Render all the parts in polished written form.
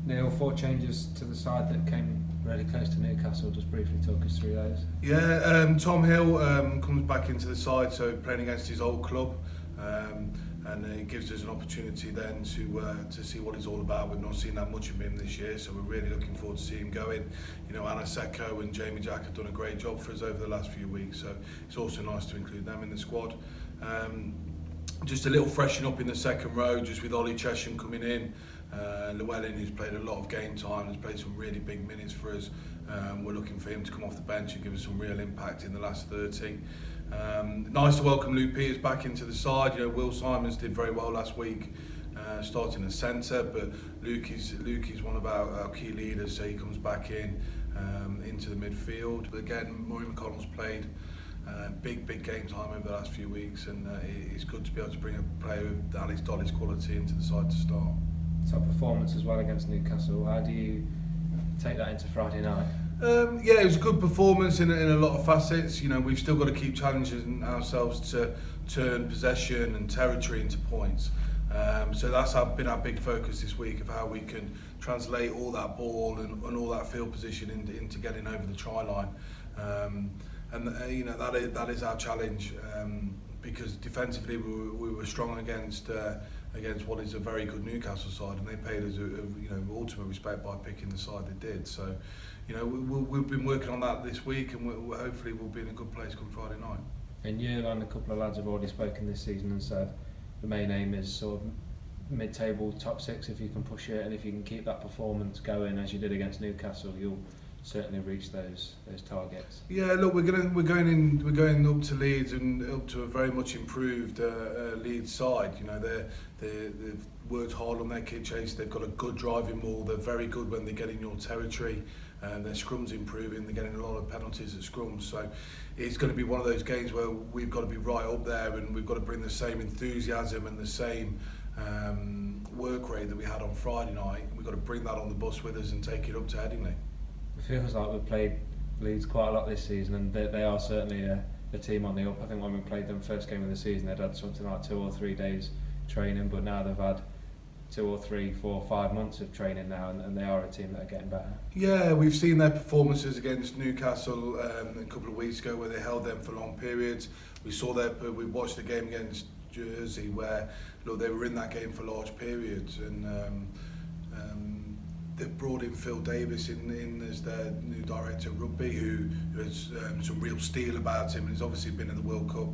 Neil, 4 changes to the side that came really close to Newcastle. Just briefly talk us through those. Yeah, Tom Hill comes back into the side, so playing against his old club, and it gives us an opportunity then to see what he's all about. We've not seen that much of him this year, so we're really looking forward to see him going. You know, Anna Seko and Jamie Jack have done a great job for us over the last few weeks, so it's also nice to include them in the squad. Just a little freshen up in the second row, just with Ollie Chesham coming in. Llewellyn, who's played a lot of game time, has played some really big minutes for us. We're looking for him to come off the bench and give us some real impact in the last 30. Nice to welcome Luke Peters back into the side. You know, Will Simons did very well last week, starting as centre, but Luke is one of our key leaders, so he comes back into the midfield. But again, Murray McConnell's played big game time over the last few weeks, and it's good to be able to bring a player with Alice Dolly's quality into the side to start. Top performance as well against Newcastle. How do you take that into Friday night? Yeah, it was a good performance in a lot of facets. You know, we've still got to keep challenging ourselves to turn possession and territory into points. So that's been our big focus this week, of how we can translate all that ball and all that field position into getting over the try line. You know, that is our challenge, because defensively we were strong against what is a very good Newcastle side, and they paid us ultimate respect by picking the side they did. So, you know, we've been working on that this week, and hopefully we'll be in a good place come Friday night. And you and a couple of lads have already spoken this season and said the main aim is sort of mid-table top 6 if you can push it, and if you can keep that performance going as you did against Newcastle, you'll certainly reach those targets. Yeah, look, we're going up to Leeds and up to a very much improved Leeds side. You know, they've worked hard on their kit chase. They've got a good driving ball. They're very good when they get in your territory. Their scrum's improving. They're getting a lot of penalties at scrums. So it's going to be one of those games where we've got to be right up there, and we've got to bring the same enthusiasm and the same work rate that we had on Friday night. We've got to bring that on the bus with us and take it up to Headingley. It feels like we've played Leeds quite a lot this season, and they are certainly a team on the up. I think when we played them first game of the season, they'd had something like 2 or 3 days training, but now they've had 2 or 3, 4, 5 months of training now, and they are a team that are getting better. Yeah, we've seen their performances against Newcastle a couple of weeks ago, where they held them for long periods. We watched the game against Jersey, where they were in that game for large periods, and they've brought in Phil Davis in as their new director of rugby, who has some real steel about him, and he's obviously been in the World Cup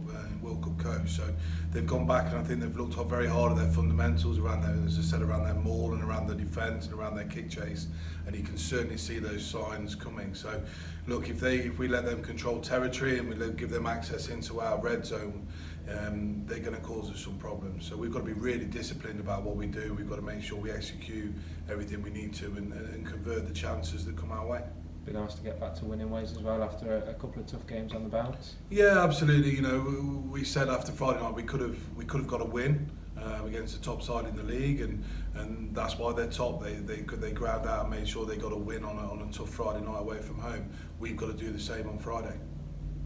coach. So they've gone back, and I think they've looked very hard at their fundamentals around their, as I said, around their maul and around the defence and around their kick chase, and you can certainly see those signs coming. So look, if we let them control territory and we give them access into our red zone, they're going to cause us some problems. So we've got to be really disciplined about what we do. We've got to make sure we execute everything we need to and convert the chances that come our way. Be nice to get back to winning ways as well after a couple of tough games on the bounce. Yeah, absolutely. You know, we said after Friday night we could have got a win against the top side in the league, and that's why they're top. They grabbed out and made sure they got a win on a tough Friday night away from home. We've got to do the same on Friday.